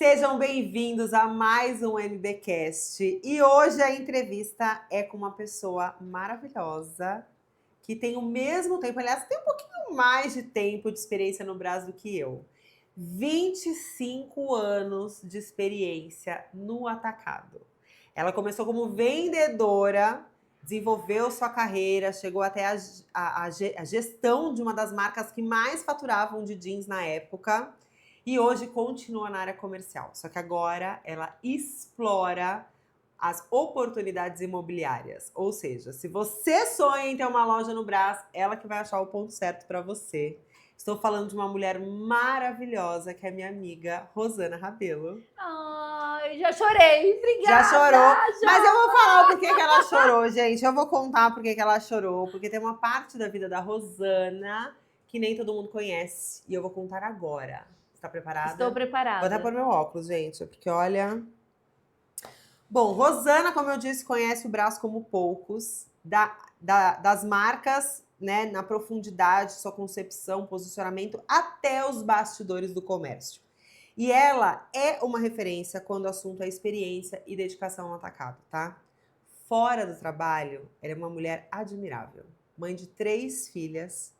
Sejam bem-vindos a mais um NDcast. E hoje a entrevista é com uma pessoa maravilhosa, que tem o mesmo tempo, aliás, tem um pouquinho mais de tempo de experiência no Brás do que eu. 25 anos de experiência no atacado. Ela começou como vendedora, desenvolveu sua carreira, chegou até a gestão de uma das marcas que mais faturavam de jeans na época. E hoje continua na área comercial. Só que agora ela explora as oportunidades imobiliárias. Ou seja, se você sonha em ter uma loja no Brás, ela que vai achar o ponto certo para você. Estou falando de uma mulher maravilhosa, que é minha amiga Rosana Rabelo. Ai, já chorei. Obrigada. Já chorou? Mas eu vou falar o porquê que ela chorou, gente. Eu vou contar porquê que ela chorou. Porque tem uma parte da vida da Rosana que nem todo mundo conhece. E eu vou contar agora. Está preparada? Estou preparada. Vou até pôr meu óculos, gente, porque olha... Bom, Rosana, como eu disse, conhece o Brás como poucos. Das marcas, né, na profundidade, sua concepção, posicionamento, até os bastidores do comércio. E ela é uma referência quando o assunto é experiência e dedicação ao atacado, tá? Fora do trabalho, ela é uma mulher admirável. Mãe de 3 filhas,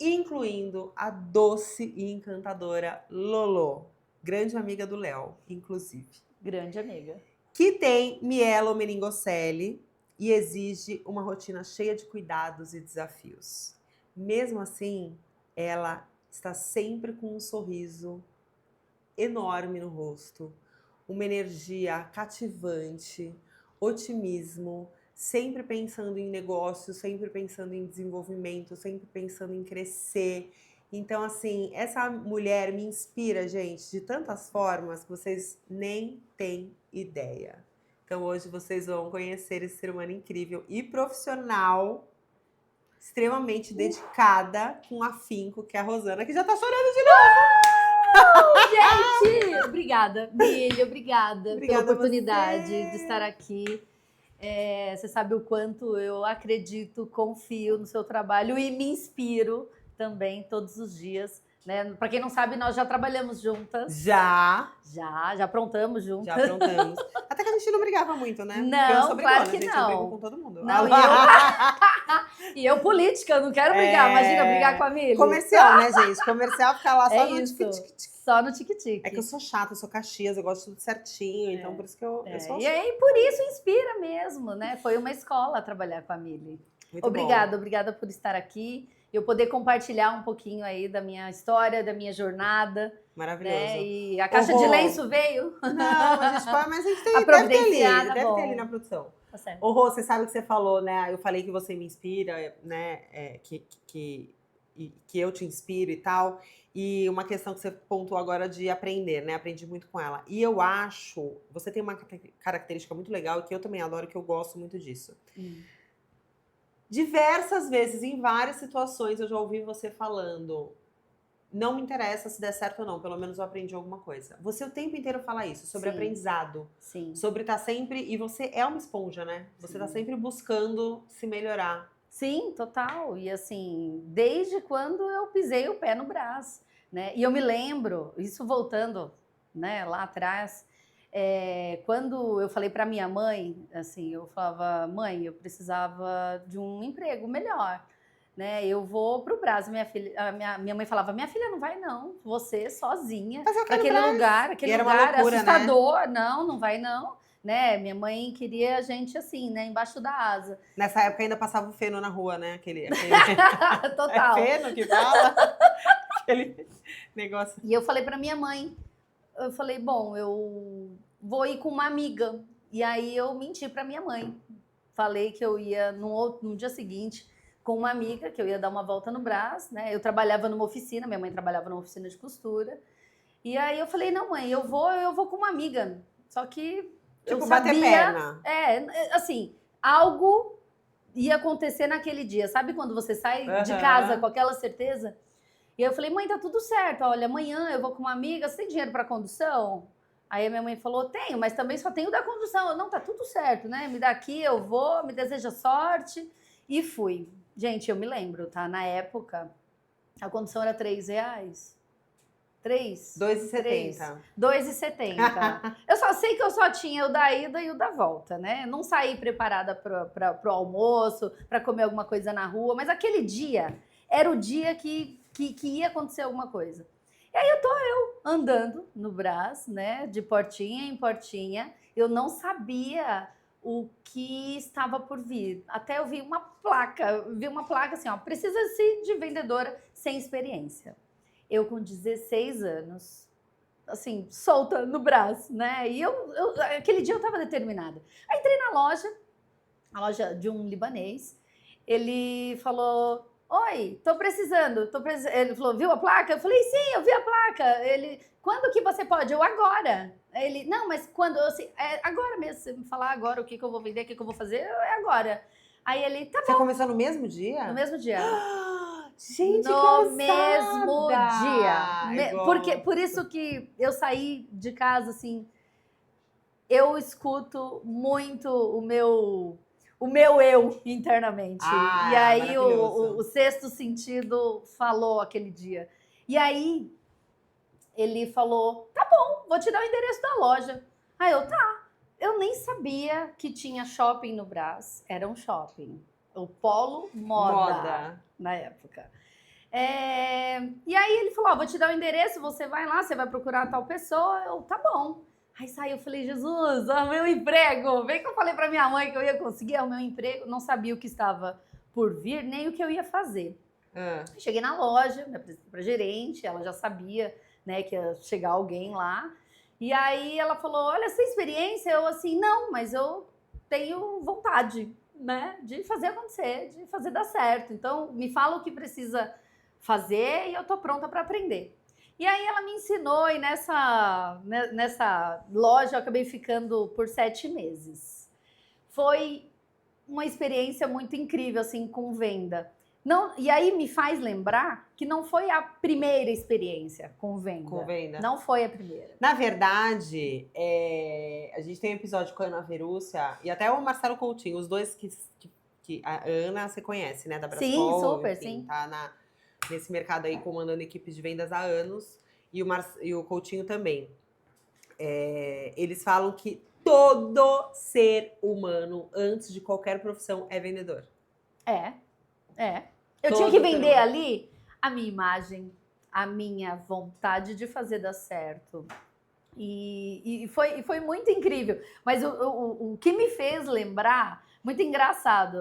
incluindo a doce e encantadora Lolo, grande amiga do Léo, inclusive. Grande amiga. Que tem mielomeningocele e exige uma rotina cheia de cuidados e desafios. Mesmo assim, ela está sempre com um sorriso enorme no rosto, uma energia cativante, otimismo, sempre pensando em negócio, sempre pensando em desenvolvimento, sempre pensando em crescer. Então, assim, essa mulher me inspira, gente, de tantas formas que vocês nem têm ideia. Então, hoje vocês vão conhecer esse ser humano incrível e profissional, extremamente dedicada, com afinco, que é a Rosana, que já tá chorando de Gente, obrigada, Mili, obrigada pela oportunidade de estar aqui. Você sabe o quanto eu acredito, confio no seu trabalho e me inspiro também todos os dias. Né? Para quem não sabe, nós já trabalhamos juntas. Já aprontamos juntas. Já aprontamos. Até que a gente não brigava muito, né? Não, claro que a gente não. briga com todo mundo. Não, e eu política, eu não quero brigar. Imagina brigar com a Mili. Comercial, né, gente? Comercial fica lá só no tic-tic. Só no tic-tic. É que eu sou chata, eu sou Caxias, eu gosto de tudo certinho, então por isso que eu sou assim. E aí, por isso inspira mesmo, né? Foi uma escola trabalhar com a Mili. Obrigada por estar aqui. Eu poder compartilhar um pouquinho aí da minha história, da minha jornada. Maravilhoso. Né? E a caixa de lenço veio. Não, a gente pode, mas a gente tem, deve ter ali na produção. Tá certo. Ô, Rô, você sabe o que você falou, né? Eu falei que você me inspira, né? Que eu te inspiro e tal. E uma questão que você pontuou agora de aprender, né? Aprendi muito com ela. E eu acho, você tem uma característica muito legal que eu também adoro, que eu gosto muito disso. Diversas vezes, em várias situações, eu já ouvi você falando: não me interessa se der certo ou não, pelo menos eu aprendi alguma coisa. Você o tempo inteiro fala isso, sobre aprendizado. Sim. Sobre estar sempre... E você é uma esponja, né? Você tá sempre buscando se melhorar. Sim, total. E assim, desde quando eu pisei o pé no Brás, né? E eu me lembro, isso voltando, né, lá atrás, quando eu falei para minha mãe, assim, eu falava: mãe, eu precisava de um emprego melhor, né? Eu vou pro Brás. Minha mãe falava: minha filha, não vai não, você sozinha para aquele lugar, loucura, assustador, né? Não vai não. Né? Minha mãe queria a gente assim, né? Embaixo da asa. Nessa época ainda passava o feno na rua, né? Total. É feno que fala? Aquele negócio. E eu falei pra minha mãe, eu falei: bom, eu vou ir com uma amiga. E aí eu menti pra minha mãe. Falei que eu ia no dia seguinte com uma amiga, que eu ia dar uma volta no Brás, né? Eu trabalhava numa oficina, minha mãe trabalhava numa oficina de costura. E aí eu falei: não, mãe, eu vou com uma amiga. Só que tipo, eu sabia, bater perna. Assim, algo ia acontecer naquele dia. Sabe quando você sai de casa com aquela certeza? E aí eu falei: mãe, tá tudo certo. Olha, amanhã eu vou com uma amiga, você tem dinheiro para condução? Aí a minha mãe falou: tenho, mas também só tenho da condução. Não, tá tudo certo, né? Me dá aqui, eu vou, me deseja sorte. E fui. Gente, eu me lembro, tá? Na época, a condução era R$3. 3? 2,70. 2,70. Eu só sei que eu só tinha o da ida e o da volta, né? Não saí preparada para o almoço, para comer alguma coisa na rua, mas aquele dia era o dia que ia acontecer alguma coisa. E aí eu andando no Brás, né? De portinha em portinha, eu não sabia o que estava por vir. Até eu vi uma placa assim, ó, precisa-se de vendedora sem experiência. Eu com 16 anos, assim, solta no Brás, né? E aquele dia eu estava determinada. Aí entrei na loja, a loja de um libanês. Ele falou: oi, tô precisando. Ele falou: viu a placa? Eu falei: sim, eu vi a placa. Ele: quando que você pode? Eu: agora. Ele: não, mas quando? Eu assim, agora mesmo. Se você me falar agora o que eu vou vender, o que eu vou fazer, é agora. Aí ele: tá bom. Você começou no mesmo dia? No mesmo dia. Gente, que no mesmo ousada! dia. Por isso que eu saí de casa, assim, eu escuto muito o meu eu internamente. E aí maravilhoso. o sexto sentido falou aquele dia. E aí ele falou: tá bom, vou te dar o endereço da loja. Aí eu: tá. Eu nem sabia que tinha shopping no Brás. Era um shopping. O Polo Moda. Na época. E aí ele falou: ó, vou te dar o endereço, você vai lá, você vai procurar tal pessoa. Eu: tá bom. Aí saiu, eu falei: Jesus, ó, meu emprego. Bem que eu falei pra minha mãe que eu ia conseguir o meu emprego, não sabia o que estava por vir, nem o que eu ia fazer. Cheguei na loja, me apresentei pra gerente, ela já sabia, né, que ia chegar alguém lá. E aí ela falou: olha, você tem experiência? Eu assim: não, mas eu tenho vontade, né, de fazer acontecer, de fazer dar certo. Então, me fala o que precisa fazer e eu tô pronta para aprender. E aí ela me ensinou, e nessa loja eu acabei ficando por 7 meses. Foi uma experiência muito incrível, assim, com venda. Não, e aí me faz lembrar que não foi a primeira experiência com venda. Com venda. Não foi a primeira. Na verdade, a gente tem um episódio com a Ana Verúcia e até o Marcelo Coutinho, os dois que a Ana você conhece, né, da Brascol. Sim, super, enfim, sim. Tá nesse mercado aí comandando equipes de vendas há anos, e o Coutinho também. Eles falam que todo ser humano, antes de qualquer profissão, é vendedor. Eu tinha que vender ali a minha imagem, a minha vontade de fazer dar certo. E foi muito incrível. Mas o que me fez lembrar, muito engraçado,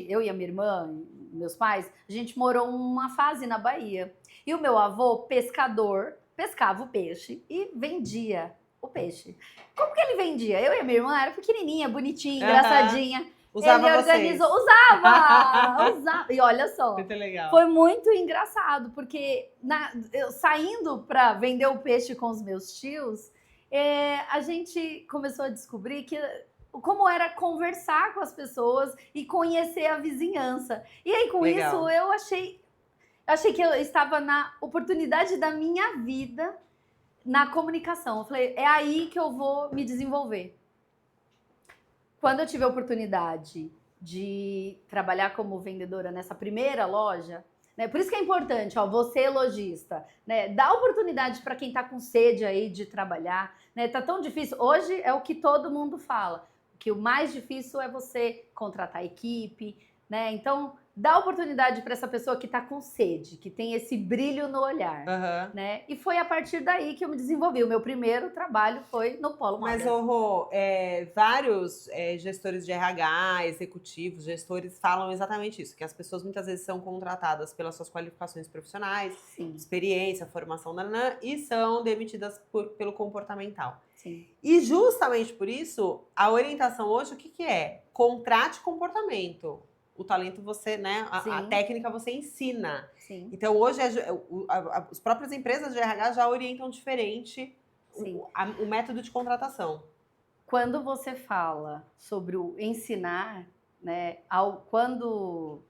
eu e a minha irmã, meus pais, a gente morou uma fase na Bahia. E o meu avô, pescador, pescava o peixe e vendia o peixe. Como que ele vendia? Eu e a minha irmã era pequenininha, bonitinha, engraçadinha. Usava ele organizou, usava! E olha só, muito legal. Foi muito engraçado, porque eu saindo para vender o peixe com os meus tios, a gente começou a descobrir como era conversar com as pessoas e conhecer a vizinhança. E aí, com isso, eu achei que eu estava na oportunidade da minha vida na comunicação. Eu falei: é aí que eu vou me desenvolver. Quando eu tive a oportunidade de trabalhar como vendedora nessa primeira loja, né, por isso que é importante, ó, você lojista, né, dá oportunidade para quem está com sede aí de trabalhar, né, tá tão difícil. Hoje é o que todo mundo fala, que o mais difícil é você contratar equipe, né, então dá oportunidade para essa pessoa que está com sede, que tem esse brilho no olhar, né? E foi a partir daí que eu me desenvolvi. O meu primeiro trabalho foi no Polo Moda. Mas, Rô, vários gestores de RH, executivos, gestores falam exatamente isso, que as pessoas muitas vezes são contratadas pelas suas qualificações profissionais, Sim. experiência, formação, e são demitidas pelo comportamental. Sim. E justamente por isso, a orientação hoje, o que é? Contrate comportamento. O talento você, né? A técnica você ensina. Sim. Então, hoje, as próprias empresas de RH já orientam diferente o método de contratação. Quando você fala sobre o ensinar, né? Quando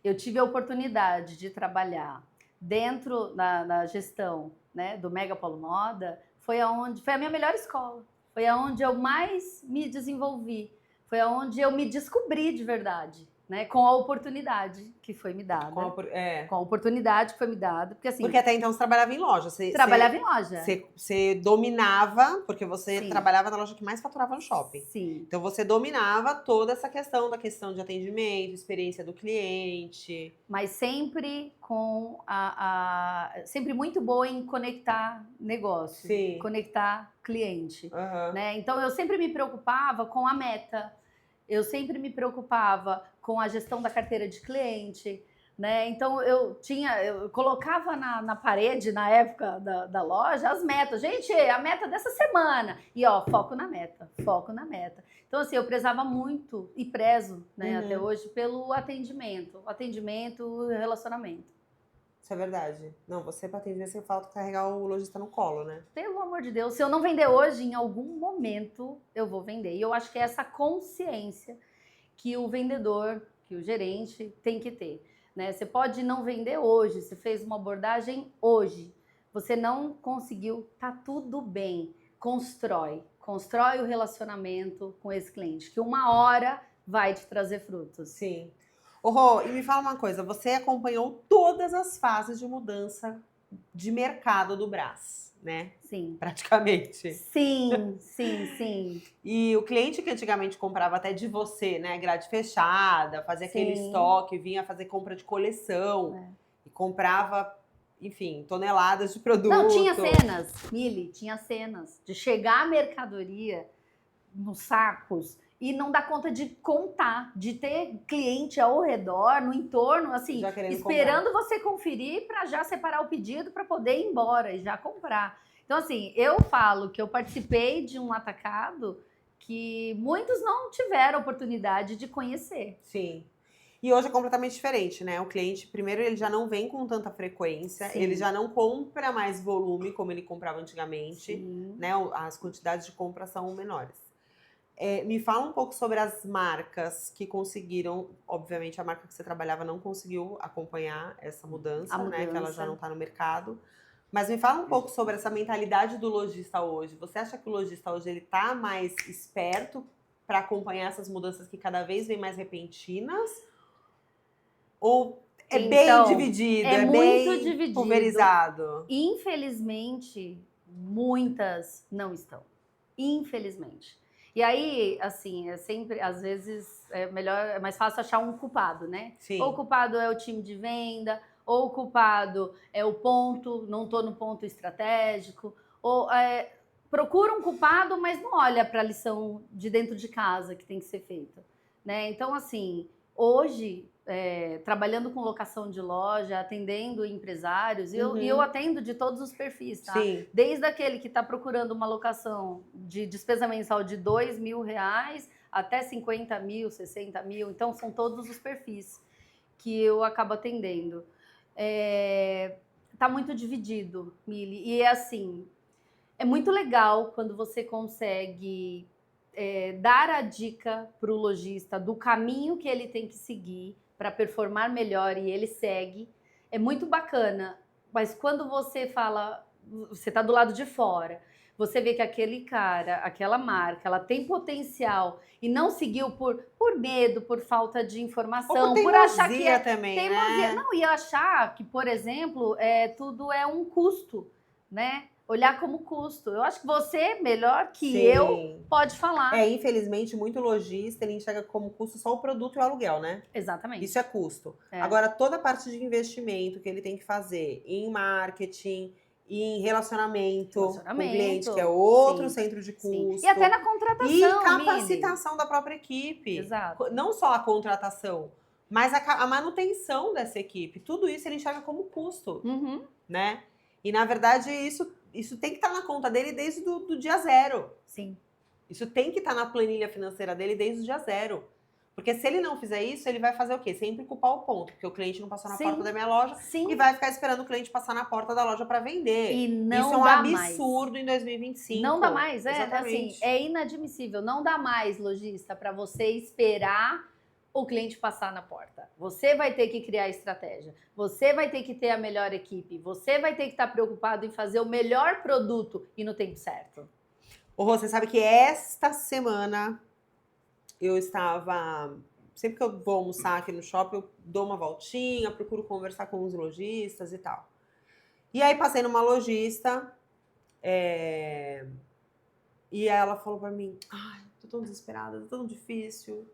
eu tive a oportunidade de trabalhar dentro da gestão, né, do Mega Polo Moda, foi a minha melhor escola. Foi aonde eu mais me desenvolvi. Foi aonde eu me descobri de verdade. né? Com a oportunidade que foi me dada. Com a oportunidade que foi me dada. Porque, assim, porque até então você trabalhava em loja. Trabalhava em loja. Você dominava, porque você Sim. trabalhava na loja que mais faturava no shopping. Sim. Então você dominava toda essa questão da questão de atendimento, experiência do cliente. Mas sempre com sempre muito boa em conectar negócio, Sim. conectar cliente. Uhum. Né? Então eu sempre me preocupava com a meta, eu sempre me preocupava com a gestão da carteira de cliente. Né? Então eu colocava na parede, na época da loja, as metas. Gente, a meta dessa semana. E ó, foco na meta, foco na meta. Então, assim, eu prezava muito e prezo, né, até hoje, pelo atendimento e relacionamento. Isso é verdade. Não, você para atender, você falta carregar o lojista no colo, né? Pelo amor de Deus, se eu não vender hoje, em algum momento eu vou vender. E eu acho que é essa consciência que o vendedor, que o gerente tem que ter. Né? Você pode não vender hoje, você fez uma abordagem hoje, você não conseguiu, tá tudo bem. Constrói o relacionamento com esse cliente, que uma hora vai te trazer frutos. Sim. Ô, Rô, e me fala uma coisa, você acompanhou todas as fases de mudança de mercado do Brás, né? Sim. Praticamente. Sim, sim, sim. E o cliente que antigamente comprava até de você, né, grade fechada, fazia aquele estoque, vinha fazer compra de coleção e comprava, enfim, toneladas de produto. Não, tinha cenas, Mili, tinha cenas de chegar a mercadoria nos sacos e não dar conta de contar, de ter cliente ao redor, no entorno, assim, esperando você conferir para já separar o pedido para poder ir embora e já comprar. Então, assim, eu falo que eu participei de um atacado que muitos não tiveram oportunidade de conhecer. Sim. E hoje é completamente diferente, né? O cliente, primeiro, ele já não vem com tanta frequência, ele já não compra mais volume como ele comprava antigamente, né? As quantidades de compra são menores. Me fala um pouco sobre as marcas que conseguiram, obviamente a marca que você trabalhava não conseguiu acompanhar essa mudança, né? Que ela já não está no mercado. Mas me fala um pouco sobre essa mentalidade do lojista hoje. Você acha que o lojista hoje ele tá mais esperto para acompanhar essas mudanças que cada vez vêm mais repentinas? Ou é bem dividido, é muito bem dividido, pulverizado? Infelizmente, muitas não estão. Infelizmente. E aí, assim, às vezes, é mais fácil achar um culpado, né? Sim. Ou o culpado é o time de venda, ou o culpado é o ponto, não estou no ponto estratégico, ou procura um culpado, mas não olha para a lição de dentro de casa que tem que ser feita, né? Então, assim, hoje, trabalhando com locação de loja, atendendo empresários, e eu atendo de todos os perfis, tá? Sim. Desde aquele que está procurando uma locação de despesa mensal de R$2.000 até 50 mil, 60 mil, então são todos os perfis que eu acabo atendendo. Tá muito dividido, Mili, e assim, é muito legal quando você consegue dar a dica para o lojista do caminho que ele tem que seguir para performar melhor e ele segue, é muito bacana. Mas quando você fala, você está do lado de fora, você vê que aquele cara, aquela marca, ela tem potencial e não seguiu por medo, por falta de informação, por achar que também, teimosia, né? não, e achar que, por exemplo, tudo é um custo, né? Olhar como custo. Eu acho que você, melhor que eu, pode falar. Infelizmente, muito lojista, ele enxerga como custo só o produto e o aluguel, né? Exatamente. Isso é custo. Agora, toda a parte de investimento que ele tem que fazer em marketing, em relacionamento com o cliente, que é outro centro de custo. E até na contratação, e capacitação da própria equipe. Exato. Não só a contratação, mas a manutenção dessa equipe. Tudo isso ele enxerga como custo, né? E, na verdade, isso tem que estar na conta dele desde o dia zero. Sim. Isso tem que estar na planilha financeira dele desde o dia zero. Porque se ele não fizer isso, ele vai fazer o quê? Sempre culpar o ponto. Porque o cliente não passou na porta da minha loja e vai ficar esperando o cliente passar na porta da loja para vender. E não isso é um dá absurdo mais. em 2025. Não dá mais. Exatamente. Assim, é inadmissível. Não dá mais, lojista, para você esperar o cliente passar na porta. Você vai ter que criar estratégia. Você vai ter que ter a melhor equipe. Você vai ter que estar preocupado em fazer o melhor produto e no tempo certo. Ô, Rô, você sabe que esta semana eu estava sempre que eu vou almoçar aqui no shopping, eu dou uma voltinha, procuro conversar com os lojistas e tal. E aí passei numa lojista, e ela falou pra mim, ai, tô tão desesperada, tá tão difícil.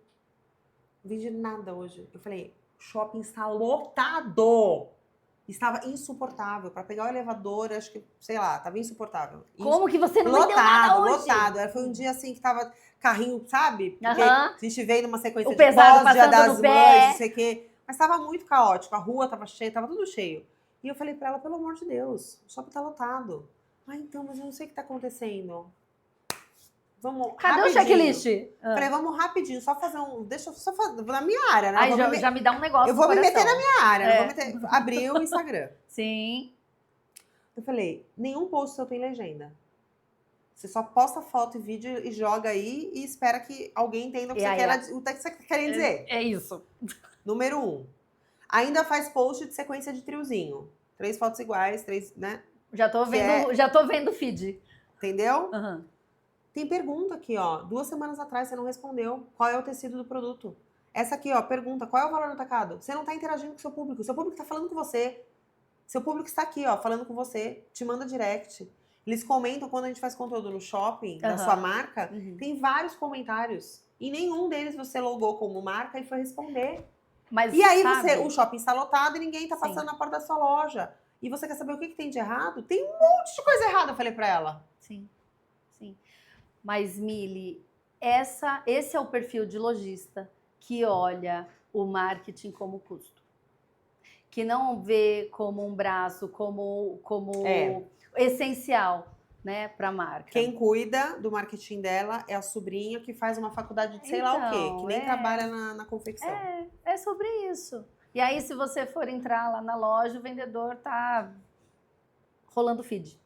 Não vendi nada hoje. Eu falei, o shopping está lotado. Estava insuportável. Para pegar o elevador, acho que, sei lá, estava insuportável. Como que você não vendeu nada hoje? Lotado. Foi um dia assim que tava carrinho, sabe? Porque Aham. a gente veio numa sequência O de pesado pós, Dia passando das no Mães, pé. não sei o quê. Mas estava muito caótico. A rua estava cheia, estava tudo cheio. E eu falei para ela, pelo amor de Deus, o shopping tá lotado. Ah, então, mas eu não sei o que tá acontecendo. Vamos Cadê rapidinho. o checklist? Falei, vamos rapidinho, só fazer um. Deixa eu só fazer. Na minha área, né? Ai, já me dá um negócio Eu vou no me meter coração. na minha área, É. não vou meter. Abrir o Instagram. Sim. Eu falei, nenhum post seu tem legenda. Você só posta foto e vídeo e joga aí e espera que alguém entenda o que, o que você quer dizer. É isso. Número 1. Ainda faz post de sequência de triozinho. 3 fotos iguais, 3, né? Já tô vendo o feed. Entendeu? Uhum. Tem pergunta aqui, ó. 2 semanas atrás você não respondeu. Qual é o tecido do produto? Essa aqui, ó, pergunta. Qual é o valor no atacado? Você não tá interagindo com o seu público. O seu público tá falando com você. Seu público está aqui, ó, falando com você. Te manda direct. Eles comentam quando a gente faz conteúdo no shopping, da sua marca. Tem vários comentários. E nenhum deles você logou como marca e foi responder. Mas, e aí sabe, o shopping está lotado e ninguém tá passando na porta da sua loja. E você quer saber o que tem de errado? Tem um monte de coisa errada, eu falei pra ela. Sim. Mas, Mili, esse é o perfil de lojista que olha o marketing como custo. Que não vê como um braço, como essencial, né, para a marca. Quem cuida do marketing dela é a sobrinha que faz uma faculdade de sei lá o quê, que nem trabalha na confecção. É sobre isso. E aí, se você for entrar lá na loja, o vendedor tá rolando feed.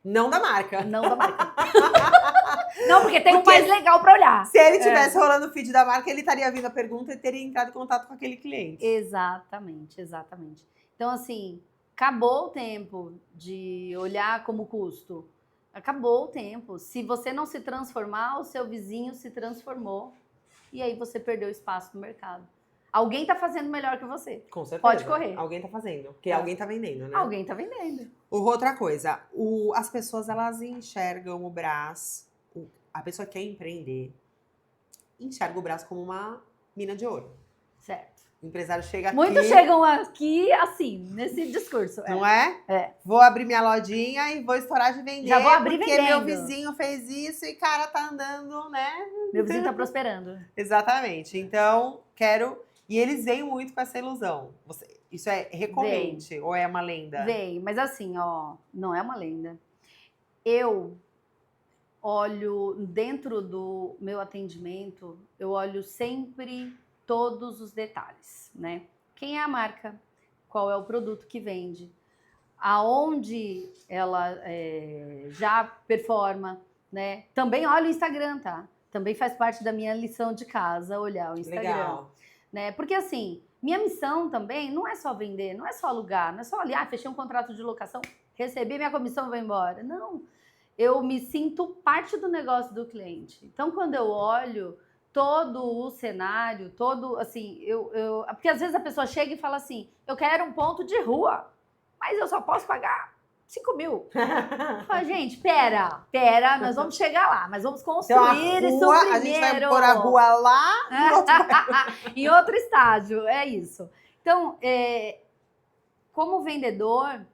Não da marca. Não da marca. Não, porque tem um mais legal para olhar. Se ele tivesse rolando o feed da marca, ele estaria vindo a pergunta e teria entrado em contato com aquele cliente. Exatamente. Então, assim, acabou o tempo de olhar como custo. Acabou o tempo. Se você não se transformar, o seu vizinho se transformou. E aí você perdeu espaço no mercado. Alguém tá fazendo melhor que você. Com certeza. Pode correr. Alguém tá fazendo. Porque alguém tá vendendo, né? Alguém tá vendendo. Outra coisa. As pessoas, elas enxergam o Brás. A pessoa que quer empreender enxerga o Brás como uma mina de ouro. Certo. O empresário chega aqui... Muitos chegam aqui assim, nesse discurso. Não é? É. Vou abrir minha lojinha e vou estourar de vender. Já vou abrir porque vendendo. Meu vizinho fez isso e cara tá andando, né? Meu vizinho tá prosperando. Exatamente. Então, quero... E eles veem muito com essa ilusão. Isso é recorrente ou é uma lenda? Vem, mas assim, ó, não é uma lenda. Eu olho dentro do meu atendimento, eu olho sempre todos os detalhes, né? Quem é a marca? Qual é o produto que vende? Aonde ela já performa, né? Também olho o Instagram, tá? Também faz parte da minha lição de casa olhar o Instagram. Legal. Né? Porque assim, minha missão também não é só vender, não é só alugar, não é só ali, fechei um contrato de locação, recebi minha comissão e vou embora. Não, eu me sinto parte do negócio do cliente. Então, quando eu olho todo o cenário, assim, porque às vezes a pessoa chega e fala assim, eu quero um ponto de rua, mas eu só posso pagar 5 mil. Fala, gente, pera, nós vamos chegar lá, mas vamos construir isso primeiro. A gente vai pôr a rua lá em outro estágio, é isso. Então, como vendedor,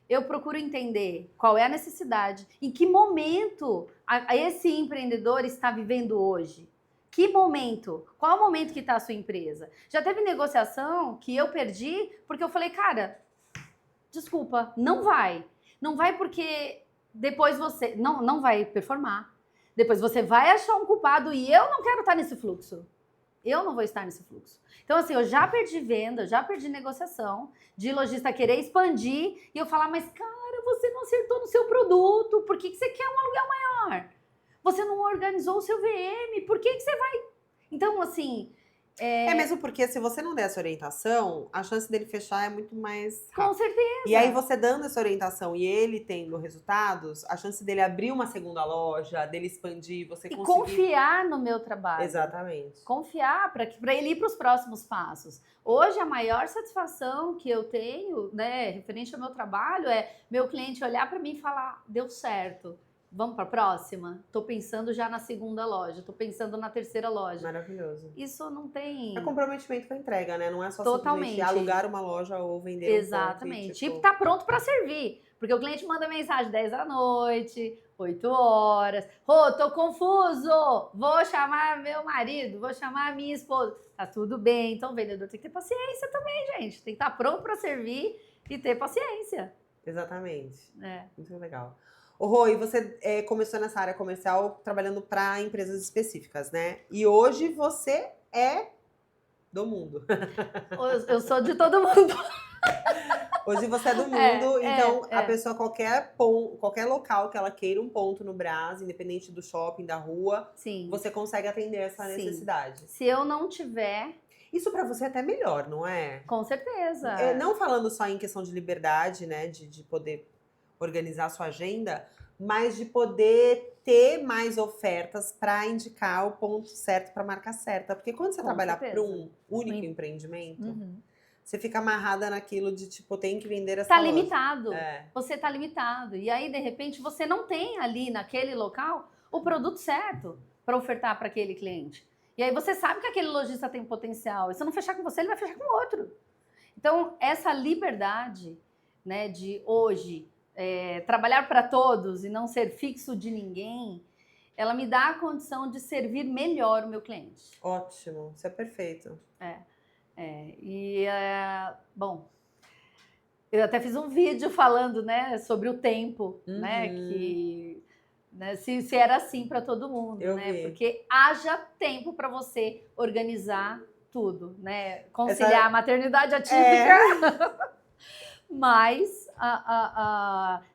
eu procuro entender qual é a necessidade, em que momento esse empreendedor está vivendo hoje. Que momento? Qual é o momento que está a sua empresa? Já teve negociação que eu perdi porque eu falei, cara, desculpa, não vai. Não vai porque depois você não vai performar. Depois você vai achar um culpado e eu não quero estar nesse fluxo. Eu não vou estar nesse fluxo. Então, assim, eu já perdi venda, já perdi negociação de lojista querer expandir e eu falar, mas, cara, você não acertou no seu produto, por que você quer um aluguel maior? Você não organizou o seu VM, por que você vai... Então, assim, É mesmo porque se você não der essa orientação, a chance dele fechar é muito mais Com rápida. certeza. E aí você dando essa orientação e ele tendo resultados, a chance dele abrir uma segunda loja, dele expandir, você E conseguir... confiar no meu trabalho. Exatamente. Confiar para ele ir para os próximos passos. Hoje, a maior satisfação que eu tenho, né, referente ao meu trabalho, é meu cliente olhar para mim e falar: deu certo, vamos para a próxima? Estou pensando já na segunda loja, estou pensando na terceira loja. Maravilhoso. Isso não tem. É comprometimento com a entrega, né? Não é só Totalmente. simplesmente alugar uma loja ou vender Exatamente. um ponto. Tipo, tá pronto para servir. Porque o cliente manda mensagem 10 da noite, 8 horas. Rô, tô confuso. Vou chamar meu marido, vou chamar minha esposa. Tá tudo bem. Então, o vendedor tem que ter paciência também, gente. Tem que estar pronto para servir e ter paciência. Exatamente. É. Muito legal. Ô, Rô, e você começou nessa área comercial trabalhando para empresas específicas, né? E hoje você é do mundo. Eu sou de todo mundo. Hoje você é do mundo, então a pessoa, qualquer local que ela queira um ponto no Brás, independente do shopping, da rua, Sim. você consegue atender essa necessidade. Se eu não tiver... Isso para você é até melhor, não é? Com certeza. Não falando só em questão de liberdade, né, de poder organizar a sua agenda, mas de poder ter mais ofertas para indicar o ponto certo para a marca certa. Porque quando você trabalhar para um único empreendimento, você fica amarrada naquilo de, tipo, tem que vender essa loja. Limitado. Você tá limitado. E aí, de repente, você não tem ali naquele local o produto certo para ofertar para aquele cliente. E aí você sabe que aquele lojista tem potencial. E se não fechar com você, ele vai fechar com outro. Então, essa liberdade, né, de hoje trabalhar para todos e não ser fixo de ninguém, ela me dá a condição de servir melhor o meu cliente. Ótimo, isso é perfeito. Bom, eu até fiz um vídeo falando, né, sobre o tempo, né, que né, se era assim para todo mundo, né? Porque haja tempo para você organizar tudo, né? Conciliar a maternidade atípica, mas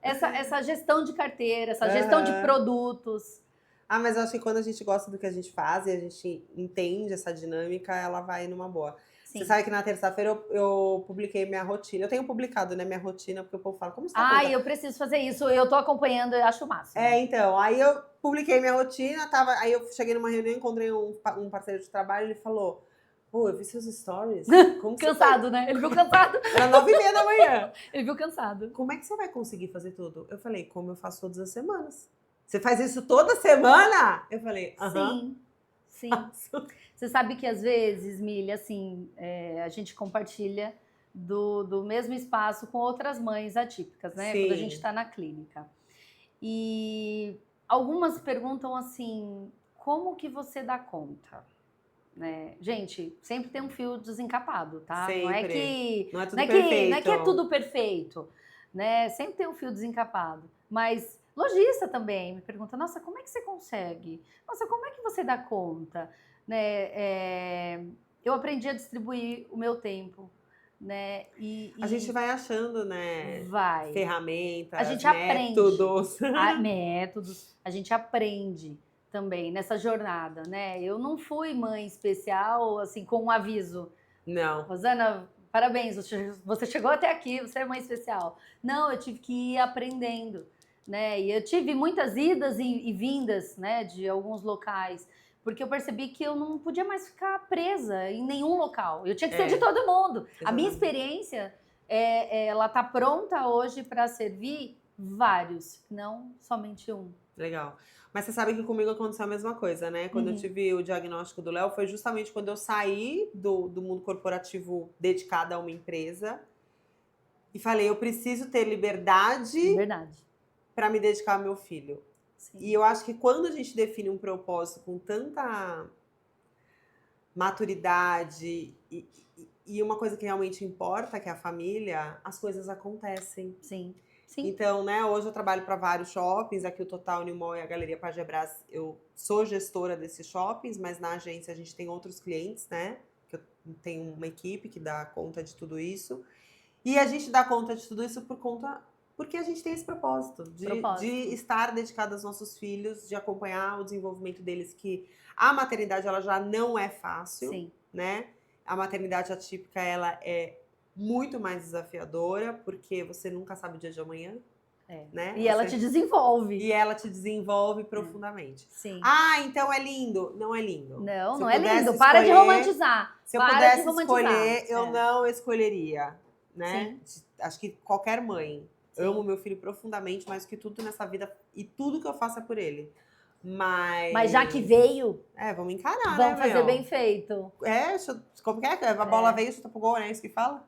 essa gestão de carteira, essa gestão de produtos. Mas eu acho que quando a gente gosta do que a gente faz e a gente entende essa dinâmica, ela vai numa boa. Sim. Você sabe que na terça-feira eu publiquei minha rotina. Eu tenho publicado, né, minha rotina, porque o povo fala, como você tá eu preciso fazer isso. Eu tô acompanhando, eu acho o máximo. Então, aí eu publiquei minha rotina, aí eu cheguei numa reunião, encontrei um parceiro de trabalho, ele falou, pô, eu vi seus stories. Como cansado, né? Ele viu cansado. Era 9h30 da manhã. Ele viu cansado. Como é que você vai conseguir fazer tudo? Eu falei, como eu faço todas as semanas. Você faz isso toda semana? Eu falei, Sim. Você sabe que às vezes, Milha, assim, a gente compartilha do mesmo espaço com outras mães atípicas, né? Sim. Quando a gente está na clínica. E algumas perguntam assim, como que você dá conta? Né? Gente, sempre tem um fio desencapado, tá? Sempre. Não é que não é tudo perfeito. Não é que é tudo perfeito, né? Sempre tem um fio desencapado. Mas lojista também me pergunta, nossa, como é que você consegue? Nossa, como é que você dá conta? Né? Eu aprendi a distribuir o meu tempo, né? A gente vai achando, né? Ferramentas, a gente métodos. Métodos. A gente aprende também nessa jornada, né? Eu não fui mãe especial, assim, com um aviso. Não. Rosana, parabéns, você chegou até aqui, você é mãe especial. Não, eu tive que ir aprendendo, né? E eu tive muitas idas e vindas, né, de alguns locais, porque eu percebi que eu não podia mais ficar presa em nenhum local. Eu tinha que ser de todo mundo. Exatamente. A minha experiência, ela tá pronta hoje para servir vários, não somente um. Legal. Mas você sabe que comigo aconteceu a mesma coisa, né? Quando eu tive o diagnóstico do Léo, foi justamente quando eu saí do mundo corporativo dedicado a uma empresa e falei, eu preciso ter liberdade para me dedicar ao meu filho. Sim. E eu acho que quando a gente define um propósito com tanta maturidade e uma coisa que realmente importa, que é a família, as coisas acontecem. Sim. Então, né, hoje eu trabalho para vários shoppings, aqui o Total, New Mall e a Galeria Pajébras, eu sou gestora desses shoppings, mas na agência a gente tem outros clientes, né, que eu tenho uma equipe que dá conta de tudo isso, e a gente dá conta de tudo isso porque a gente tem esse propósito de estar dedicado aos nossos filhos, de acompanhar o desenvolvimento deles, que a maternidade ela já não é fácil. Sim. né? A maternidade atípica, ela é muito mais desafiadora, porque você nunca sabe o dia de amanhã, né? E ela te desenvolve. E ela te desenvolve profundamente. Sim. Ah, então é lindo? Não é lindo. Não, Se não eu é lindo. pudesse Para de escolher- romantizar. Se eu Para de pudesse romantizar. escolher, eu não escolheria, né? Acho que qualquer mãe. Sim. Amo meu filho profundamente, mais que tudo nessa vida e tudo que eu faço é por ele. Mas já que veio, vamos encarar, vamos né, fazer meu? bem feito. Como que é? A bola veio, chuta pro gol, né? É isso que fala?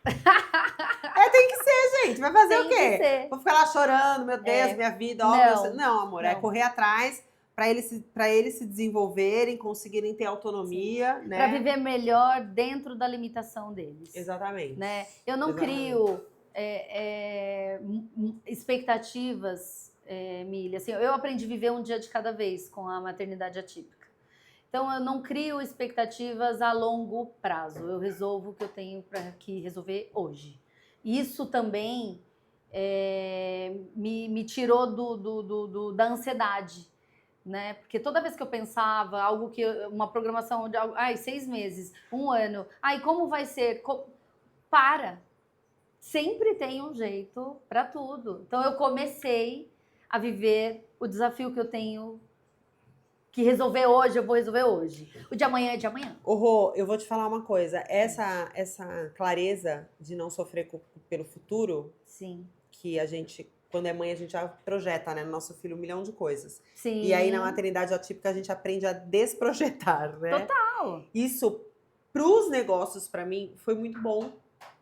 Tem que ser, gente. Vai fazer o quê? Tem que ser. Vou ficar lá chorando, meu Deus, minha vida, ó. Não, amor, é não. correr atrás para eles se desenvolverem, conseguirem ter autonomia, né? Para viver melhor dentro da limitação deles. Exatamente. Né? Eu não crio expectativas, Milha. Assim, eu aprendi a viver um dia de cada vez com a maternidade atípica. Então, eu não crio expectativas a longo prazo. Eu resolvo o que eu tenho para resolver hoje. Isso também me tirou da ansiedade. Né? Porque toda vez que eu pensava uma programação de 6 meses, 1 ano, como vai ser? Para! Sempre tem um jeito para tudo. Então eu comecei a viver o desafio que eu tenho que resolver hoje, eu vou resolver hoje. O de amanhã é de amanhã. Rô, eu vou te falar uma coisa. Essa clareza de não sofrer pelo futuro, sim, que a gente, quando é mãe, a gente já projeta, né, no nosso filho 1 milhão de coisas. Sim. E aí na maternidade atípica a gente aprende a desprojetar, né? Total. Isso pros negócios, pra mim, foi muito bom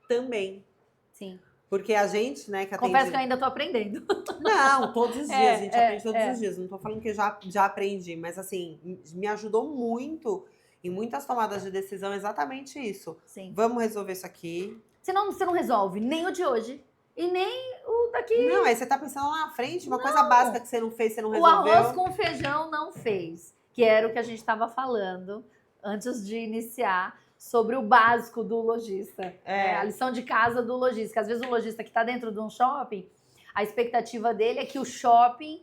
também. Sim. Porque a gente, né, que atende... Confesso que eu ainda tô aprendendo. Não, todos os dias, a gente aprende todos os dias. Não tô falando que eu já aprendi, mas assim, me ajudou muito em muitas tomadas de decisão exatamente isso. Sim. Vamos resolver isso aqui. Senão você não resolve nem o de hoje e nem o daqui. Não, aí você tá pensando lá na frente, uma coisa básica que você não fez, você não O resolveu. arroz com feijão não fez, que era o que a gente estava falando antes de iniciar sobre o básico do lojista. A lição de casa do lojista. Às vezes o lojista que está dentro de um shopping, a expectativa dele é que o shopping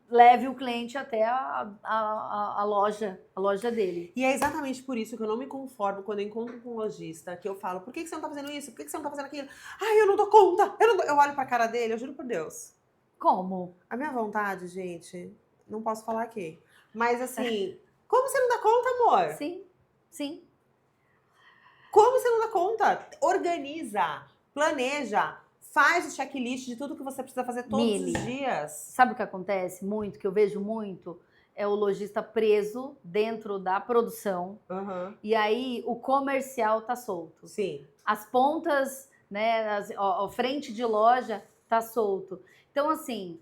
leve o cliente até a loja dele. E é exatamente por isso que eu não me conformo quando eu encontro com um lojista, que eu falo, por que você não tá fazendo isso? Por que você não tá fazendo aquilo? Ai, eu não dou conta! Eu olho pra cara dele, eu juro por Deus. Como? A minha vontade, gente, não posso falar aqui. Mas assim, como você não dá conta, amor? Sim, sim. Como você não dá conta? Organiza, planeja, faz o checklist de tudo que você precisa fazer todos os dias. Sabe o que acontece muito, que eu vejo muito? É o lojista preso dentro da produção. E aí o comercial tá solto. Sim. As pontas, né, a frente de loja tá solto. Então, assim,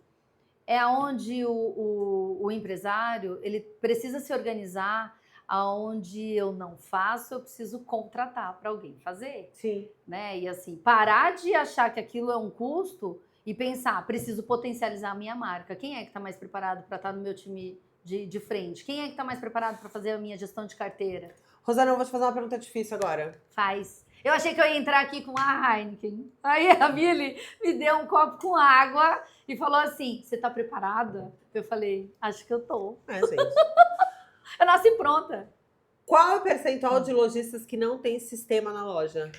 é onde o empresário ele precisa se organizar. Aonde eu não faço, eu preciso contratar para alguém fazer. Sim. Né? E assim, parar de achar que aquilo é um custo e pensar, preciso potencializar a minha marca. Quem é que está mais preparado para estar no meu time de frente? Quem é que está mais preparado para fazer a minha gestão de carteira? Rosana, eu vou te fazer uma pergunta difícil agora. Faz. Eu achei que eu ia entrar aqui com a Heineken. Aí a Mili me deu um copo com água e falou assim, você está preparada? Eu falei, acho que eu tô. Gente. Eu nasci pronta. Qual é o percentual de lojistas que não tem sistema na loja?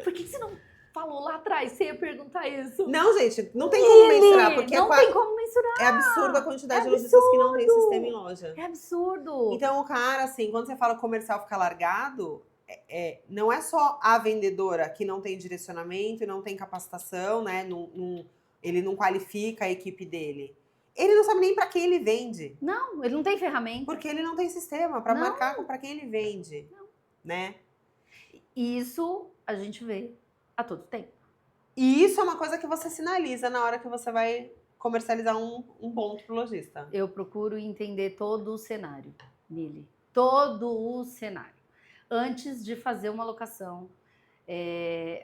Por que você não falou lá atrás? Você ia perguntar isso. Não, gente, não tem como mensurar. Porque não tem como mensurar. É absurdo a quantidade de lojistas que não tem sistema em loja. É absurdo. Então, o cara, assim, quando você fala comercial ficar largado, não é só a vendedora que não tem direcionamento e não tem capacitação, né? Ele não qualifica a equipe dele. Ele não sabe nem para quem ele vende. Não, ele não tem ferramenta. Porque ele não tem sistema para marcar para quem ele vende. Não. Né? Isso a gente vê a todo tempo. E isso é uma coisa que você sinaliza na hora que você vai comercializar um ponto pro lojista. Eu procuro entender todo o cenário, Mili. Todo o cenário. Antes de fazer uma locação.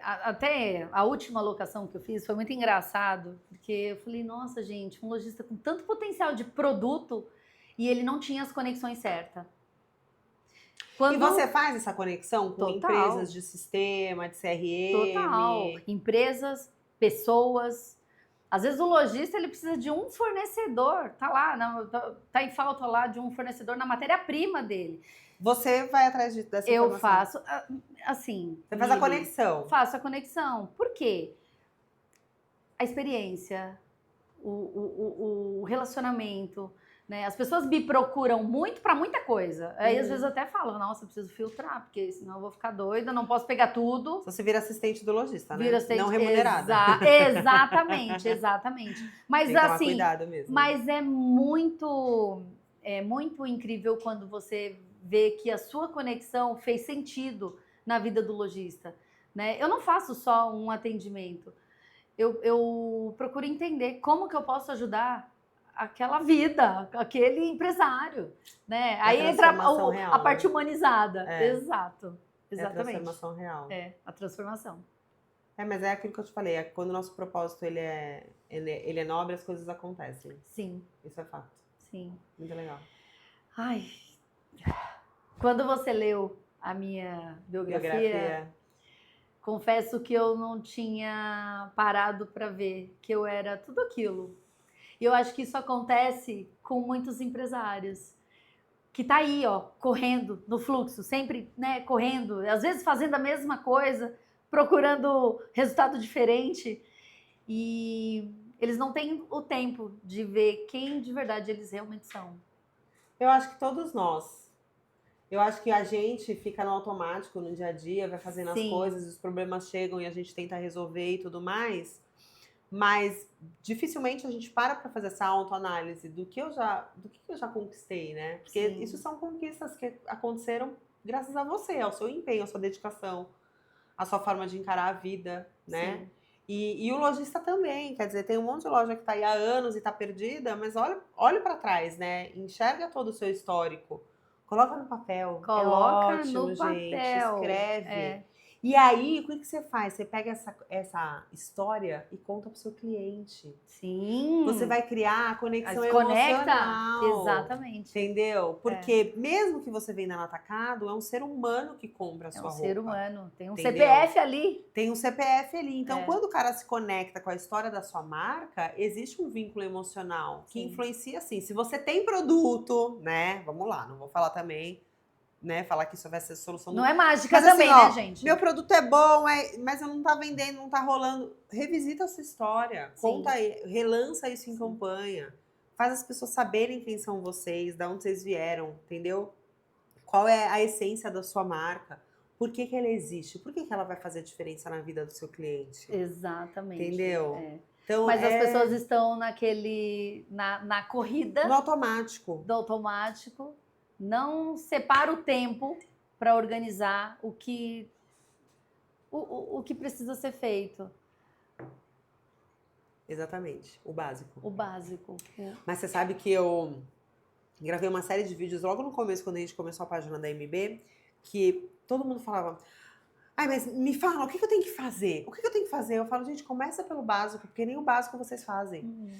Até a última locação que eu fiz foi muito engraçado, porque eu falei, nossa, gente, um lojista com tanto potencial de produto e ele não tinha as conexões certas. E você faz essa conexão com empresas de sistema, de CRM? Total. Empresas, pessoas, Às vezes o lojista ele precisa de um fornecedor, tá lá, tá em falta lá de um fornecedor na matéria-prima dele. Você vai atrás dessa informação? Eu faço, assim... Você faz a conexão. Faço a conexão. Por quê? A experiência, o relacionamento, né? As pessoas me procuram muito para muita coisa. Aí às vezes eu até falo, nossa, eu preciso filtrar, porque senão eu vou ficar doida, não posso pegar tudo. Você vira assistente do lojista, né? Vira assistente, não remunerada. Exatamente. Mas Tem que tomar assim, cuidado mesmo. mas é muito incrível quando você vê que a sua conexão fez sentido na vida do lojista, né? Eu não faço só um atendimento. Eu procuro entender como que eu posso ajudar aquela vida, aquele empresário, né? Aí entra a parte humanizada. Exato. Exatamente. É a transformação real. É, a transformação. Mas é aquilo que eu te falei, quando o nosso propósito ele é nobre, as coisas acontecem. Sim. Isso é fato. Sim. Muito legal. Ai, quando você leu a minha biografia, confesso que eu não tinha parado para ver que eu era tudo aquilo. E eu acho que isso acontece com muitos empresários. Que tá aí, ó, correndo no fluxo, sempre, né, correndo, às vezes fazendo a mesma coisa, procurando resultado diferente. E eles não têm o tempo de ver quem de verdade eles realmente são. Eu acho que todos nós. Eu acho que a gente fica no automático no dia a dia, vai fazendo as coisas, os problemas chegam e a gente tenta resolver e tudo mais. Mas dificilmente a gente para fazer essa autoanálise do que eu já conquistei, né? Porque isso são conquistas que aconteceram graças a você, ao seu empenho, à sua dedicação, à sua forma de encarar a vida, né? Sim. E o lojista também, quer dizer, tem um monte de loja que tá aí há anos e tá perdida, mas olha para trás, né? Enxerga todo o seu histórico. Coloca no papel. Coloca ótimo, no gente. papel. Escreve. E aí, o que você faz? Você pega essa história e conta pro seu cliente. Sim. Você vai criar a conexão emocional. Exatamente. Entendeu? Porque mesmo que você venda no atacado, é um ser humano que compra a sua roupa. É um ser humano. Tem um entendeu? CPF ali. Tem um CPF ali. Então, quando o cara se conecta com a história da sua marca, existe um vínculo emocional que influencia, assim. Se você tem produto, né? Vamos lá, não vou falar também... né, falar que isso vai ser a solução. Não é mágica também, assim, né, gente? Meu produto é bom, mas eu não tá vendendo, não tá rolando. Revisita a sua história. Conta aí, relança isso em campanha. Faz as pessoas saberem quem são vocês, de onde vocês vieram, entendeu? Qual é a essência da sua marca? Por que ela existe? Por que ela vai fazer diferença na vida do seu cliente? Exatamente. Entendeu? Então, mas as pessoas estão na corrida. No automático. Do automático. Não separa o tempo para organizar o que precisa ser feito. Exatamente, o básico. O básico. Mas você sabe que eu gravei uma série de vídeos logo no começo, quando a gente começou a página da MB, que todo mundo falava, mas me fala, o que eu tenho que fazer? O que eu tenho que fazer? Eu falo, gente, começa pelo básico, porque nem o básico vocês fazem.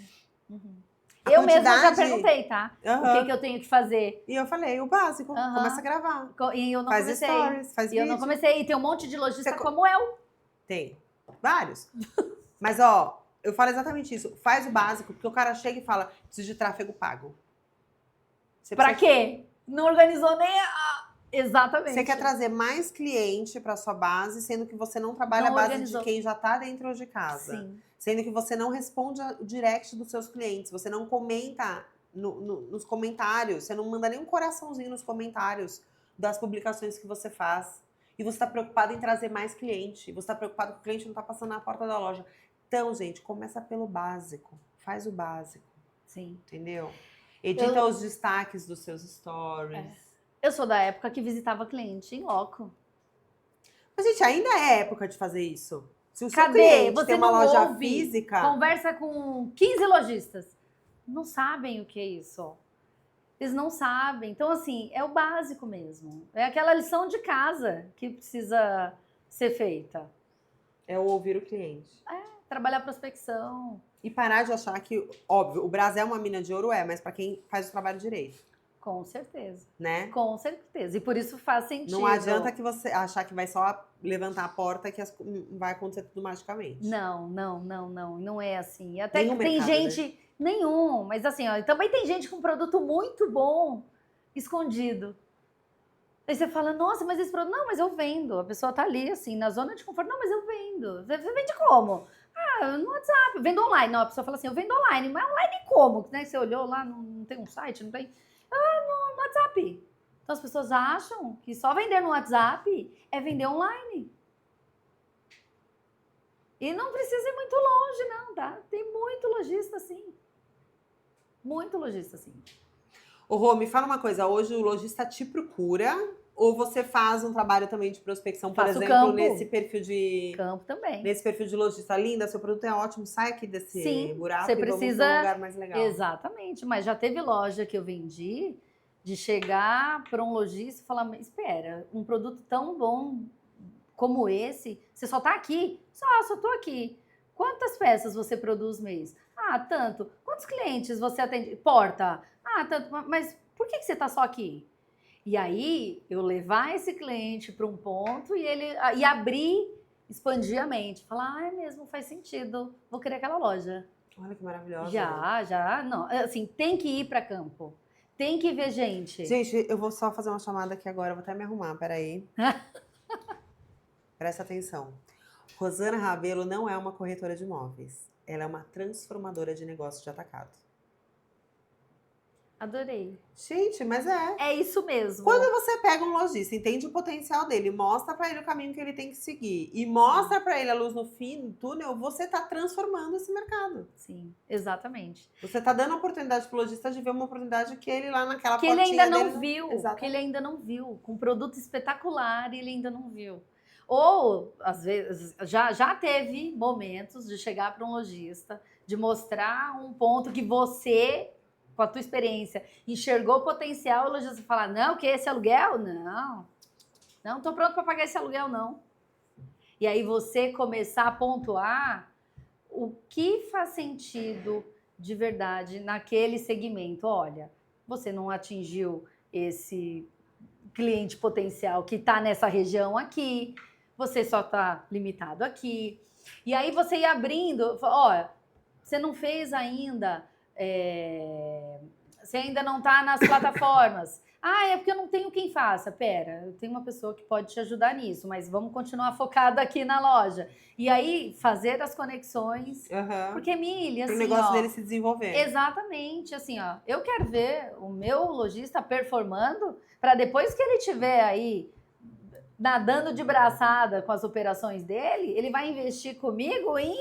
Eu mesma já perguntei, tá? O que eu tenho que fazer. E eu falei, o básico, começa a gravar. E eu não faz comecei. Stories, faz vídeo. E eu não comecei. E tem um monte de lojista como eu. Tem. Vários. Mas, eu falo exatamente isso. Faz o básico, porque o cara chega e fala, preciso de tráfego pago. Pra quê? Não organizou nem Exatamente. Você quer trazer mais cliente para sua base, sendo que você não trabalha a base de quem já está dentro de casa. Sim. Sendo que você não responde o direct dos seus clientes, você não comenta nos comentários, você não manda nem um coraçãozinho nos comentários das publicações que você faz. E você está preocupado em trazer mais cliente, você está preocupado que o cliente não está passando na porta da loja. Então, gente, começa pelo básico, faz o básico. Sim. Entendeu? Edita os destaques dos seus stories. Eu sou da época que visitava cliente em loco. Mas, gente, ainda é época de fazer isso. Se o seu Cadê? cliente Você tem uma não loja ouve, física... Conversa com 15 lojistas. Não sabem o que é isso. Eles não sabem. Então, assim, é o básico mesmo. É aquela lição de casa que precisa ser feita. É o ouvir o cliente. Trabalhar prospecção. E parar de achar que, óbvio, o Brasil é uma mina de ouro, mas para quem faz o trabalho direito. Com certeza. né? Com certeza. E por isso faz sentido. Não adianta que você achar que vai só levantar a porta que vai acontecer tudo magicamente. Não é assim. Até Nenhum que tem mercado, né? gente, nenhum, mas assim, ó, também tem gente com produto muito bom escondido. Aí você fala, nossa, mas esse produto, não, mas eu vendo. A pessoa tá ali, assim, na zona de conforto, não, mas eu vendo. Você vende como? Ah, no WhatsApp, eu vendo online. Não, a pessoa fala assim, eu vendo online, mas online como? Né? Você olhou lá, não tem um site, não tem. Ah, no WhatsApp. Então as pessoas acham que só vender no WhatsApp é vender online. E não precisa ir muito longe, não, tá? Tem muito lojista, sim. Muito lojista, sim. Ô, Rô, me fala uma coisa, hoje o lojista te procura ou você faz um trabalho também de prospecção, por Faço exemplo, campo. nesse perfil de Campo também. nesse perfil de lojista linda, seu produto é ótimo, sai aqui desse Sim, buraco você e vamos precisa. para um lugar mais legal. Exatamente, mas já teve loja que eu vendi de chegar para um lojista e falar: "Mas espera, um produto tão bom como esse, você só tá aqui? Só tô aqui. Quantas peças você produz mês? Ah, tanto. Quantos clientes você atende? Porta? Ah, tanto. Mas por que você tá só aqui? E aí eu levar esse cliente para um ponto e abrir, expandir a mente, falar, ah, é mesmo, faz sentido, vou querer aquela loja. Olha que maravilhosa. Já, não, assim, tem que ir para campo, tem que ver gente. Gente, eu vou só fazer uma chamada aqui agora, eu vou até me arrumar, peraí. Presta atenção. Rosana Rabelo não é uma corretora de imóveis. Ela é uma transformadora de negócio de atacado. Adorei. Gente, mas é. É isso mesmo. Quando você pega um lojista, entende o potencial dele, mostra pra ele o caminho que ele tem que seguir e mostra pra ele a luz no fim do túnel, você tá transformando esse mercado. Sim, exatamente. Você tá dando a oportunidade pro lojista de ver uma oportunidade que ele lá naquela Que ele portinha ainda dele não viu, Exatamente. que ele ainda não viu, com um produto espetacular e ele ainda não viu. Ou, às vezes, já teve momentos de chegar para um lojista, de mostrar um ponto que você, com a tua experiência, enxergou o potencial, e o lojista falar, não, que esse aluguel? Não estou pronto para pagar esse aluguel, não. E aí você começar a pontuar o que faz sentido de verdade naquele segmento. Olha, você não atingiu esse cliente potencial que está nessa região aqui, você só está limitado aqui. E aí você ia abrindo, ó, você não fez ainda, você ainda não está nas plataformas. Ah, é porque eu não tenho quem faça. Pera, eu tenho uma pessoa que pode te ajudar nisso, mas vamos continuar focado aqui na loja. E aí, fazer as conexões. Porque, Mili, assim, o negócio ó, dele se desenvolver. Exatamente, assim, ó. Eu quero ver o meu lojista performando para depois que ele tiver aí nadando de braçada com as operações dele, ele vai investir comigo em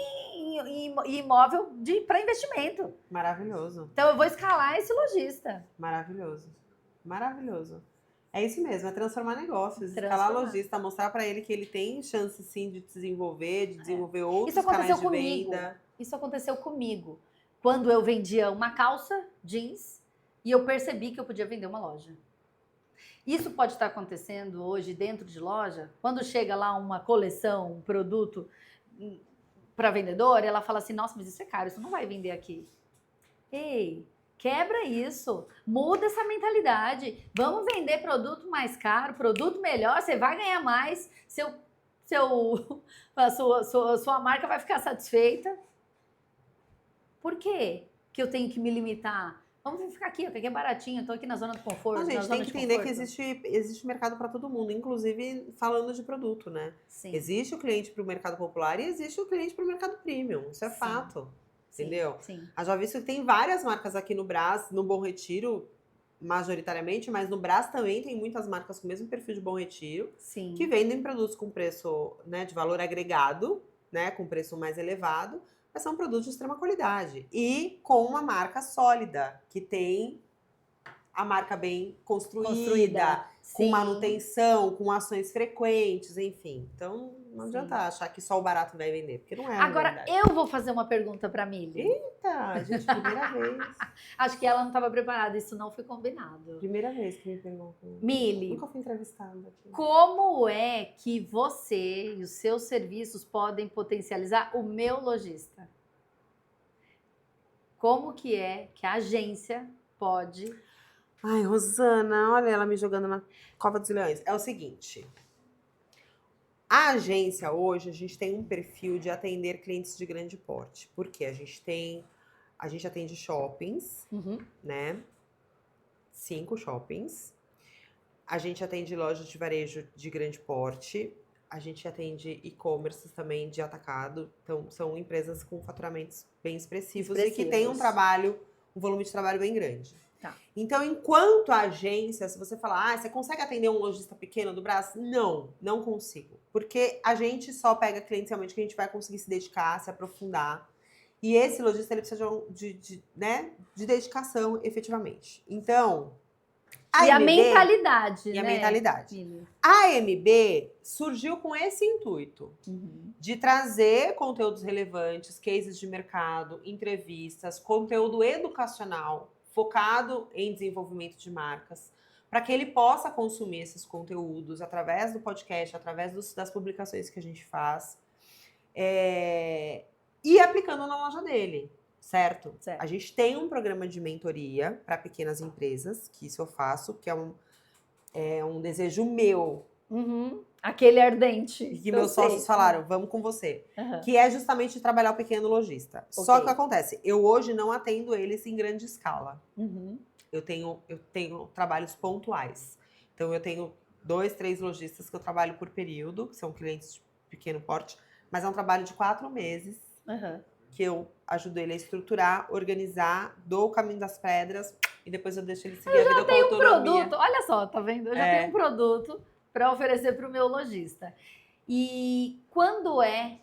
imóvel para investimento. Maravilhoso. Então, eu vou escalar esse lojista. Maravilhoso. Maravilhoso. É isso mesmo, é transformar negócios, escalar lojista, mostrar para ele que ele tem chance sim de desenvolver, de desenvolver outros canais de venda. Isso aconteceu comigo. Quando eu vendia uma calça jeans e eu percebi que eu podia vender uma loja. Isso pode estar acontecendo hoje dentro de loja, quando chega lá uma coleção, um produto para vendedora, ela fala assim, nossa, mas isso é caro, isso não vai vender aqui. Ei, quebra isso, muda essa mentalidade. Vamos vender produto mais caro, produto melhor, você vai ganhar mais, a sua marca vai ficar satisfeita. Por quê que eu tenho que me limitar? Vamos ficar aqui, porque aqui é baratinho, estou aqui na zona do conforto. Não, gente, tem que entender que existe mercado para todo mundo, inclusive falando de produto, né? Sim. Existe o cliente para o mercado popular e existe o cliente para o mercado premium, isso é fato. Entendeu? Sim. A já visto que tem várias marcas aqui no Brás, no Bom Retiro, majoritariamente, mas no Brás também tem muitas marcas com o mesmo perfil de Bom Retiro, que vendem produtos com preço, né, de valor agregado, né, com preço mais elevado, mas são produtos de extrema qualidade e com uma marca sólida, que tem a marca bem construída. Com manutenção, com ações frequentes, enfim. Então, não adianta achar que só o barato vai vender, porque não é. Agora, eu vou fazer uma pergunta para a Mili. Eita, gente, primeira vez. Acho que ela não estava preparada, isso não foi combinado. Primeira vez que me perguntam. Mili, nunca fui entrevistada aqui. Como é que você e os seus serviços podem potencializar o meu lojista? Como que é que a agência pode Ai, Rosana, olha ela me jogando na cova dos leões. É o seguinte, a agência hoje, a gente tem um perfil de atender clientes de grande porte. Porque a gente atende shoppings, né? 5 shoppings. A gente atende lojas de varejo de grande porte. A gente atende e-commerce também de atacado. Então, são empresas com faturamentos bem expressivos e que têm um volume de trabalho bem grande. Tá. Então, enquanto agência, se você falar, você consegue atender um lojista pequeno do Brás? Não consigo. Porque a gente só pega clientes realmente que a gente vai conseguir se dedicar, se aprofundar. E esse lojista, ele precisa de dedicação, efetivamente. Então, E a mentalidade, e a né? mentalidade. A AMB surgiu com esse intuito de trazer conteúdos relevantes, cases de mercado, entrevistas, conteúdo educacional focado em desenvolvimento de marcas, para que ele possa consumir esses conteúdos através do podcast, através das publicações que a gente faz, e aplicando na loja dele. Certo? A gente tem um programa de mentoria para pequenas empresas, que isso eu faço, que é um desejo meu. Aquele ardente. E que meus sócios falaram, vamos com você. Que é justamente trabalhar o pequeno lojista. Só que o que acontece? Eu hoje não atendo eles em grande escala. Eu tenho trabalhos pontuais. Então, eu tenho 2, 3 lojistas que eu trabalho por período, que são clientes de pequeno porte, mas é um trabalho de 4 meses. Que eu ajudo ele a estruturar, organizar, dou o caminho das pedras e depois eu deixo ele seguir a vida com autonomia. Eu já tenho um produto, olha só, tá vendo? Eu já tenho um produto para oferecer para o meu lojista. E quando é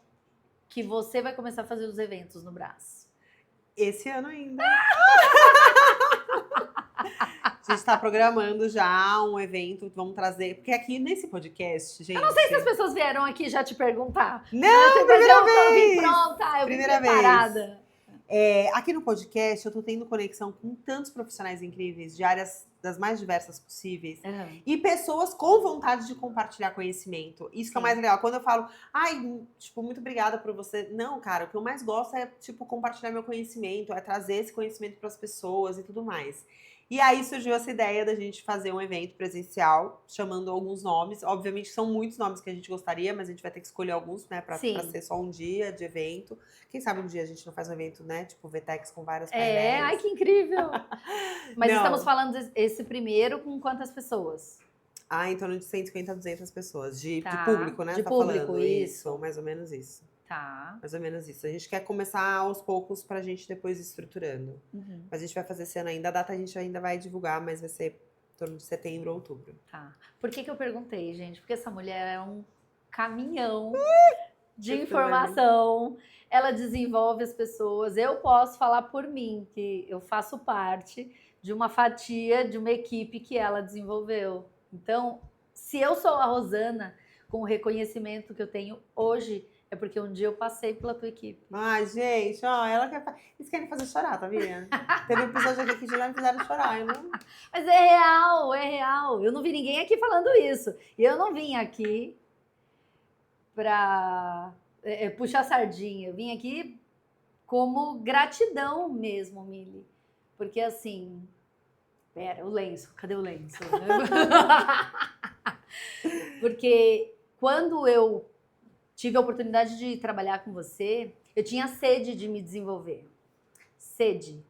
que você vai começar a fazer os eventos no Brás? Esse ano ainda. A gente está programando já um evento, vamos trazer. Porque aqui nesse podcast, gente. Eu não sei se as pessoas vieram aqui já te perguntar. Não, primeira vez! Eu vim pronta, eu vim preparada. Aqui no podcast, eu tô tendo conexão com tantos profissionais incríveis, de áreas das mais diversas possíveis. E pessoas com vontade de compartilhar conhecimento. Isso que é o mais legal. Quando eu falo, muito obrigada por você. Não, cara, o que eu mais gosto é, compartilhar meu conhecimento, é trazer esse conhecimento para as pessoas e tudo mais. E aí surgiu essa ideia da gente fazer um evento presencial, chamando alguns nomes. Obviamente são muitos nomes que a gente gostaria, mas a gente vai ter que escolher alguns, né? Pra ser só um dia de evento. Quem sabe um dia a gente não faz um evento, né? Tipo VTEX com várias painéis. Ai, que incrível! Mas estamos falando esse primeiro com quantas pessoas? Em torno de 150 a 200 pessoas. De público, né? De público, falando isso. Mais ou menos isso. Tá. Mais ou menos isso. A gente quer começar aos poucos pra gente depois ir estruturando. Mas a gente vai fazer esse ano ainda. A data a gente ainda vai divulgar, mas vai ser em torno de setembro ou outubro. Tá. Por que eu perguntei, gente? Porque essa mulher é um caminhão de informação. Ela desenvolve as pessoas. Eu posso falar por mim, que eu faço parte de uma fatia, de uma equipe que ela desenvolveu. Então, se eu sou a Rosana, com o reconhecimento que eu tenho hoje, é porque um dia eu passei pela tua equipe. Ai, gente, ela quer... Eles querem fazer chorar, tá vendo? Teve um episódio aqui que já me fizeram chorar, eu não... Mas é real. Eu não vi ninguém aqui falando isso. E eu não vim aqui pra puxar sardinha. Eu vim aqui como gratidão mesmo, Mili. Porque assim... Pera, o lenço. Cadê o lenço? Porque quando eu tive a oportunidade de trabalhar com você, eu tinha sede de me desenvolver. Sede.